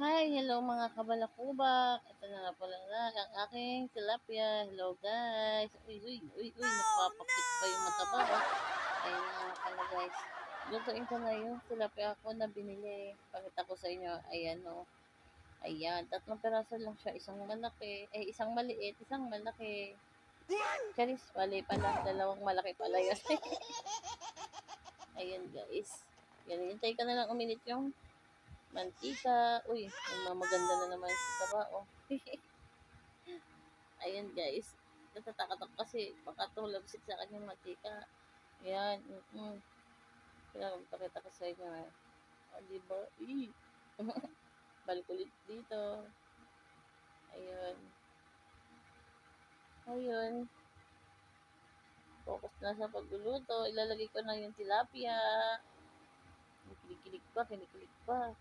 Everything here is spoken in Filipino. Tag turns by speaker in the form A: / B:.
A: Hi, hello mga kabalakubak. Ito na nga pala nga ang aking tilapia. Hello guys. Uy, uy, uy, uy,
B: Oh
A: nagpapakit pa yung mataba. Oh. Ayun na nga pala guys. Lutuin ko na yung tilapia ko na binili. Pakita ko sa inyo. Ayan o. Oh. Ayan, 3 piraso lang siya. Isang malaki. Isang maliit. Isang malaki.
B: no!
A: Charis, mali pala. 2 malaki pala yun. Ayan guys. Yan, hintay ka na lang uminit yung mantika. Uy, maganda na naman si taba. Oh. Ayan guys, natatakot ako kasi baka tumulabsik sa kanyang mantika. Ayan, kaya magpakita ko sa inyo eh. O, diba? Balik ulit dito. Ayun. Ayun. Focus na sa pagluluto. Ilalagay ko na yung tilapia. Kinikilig pa, kinikilig pa.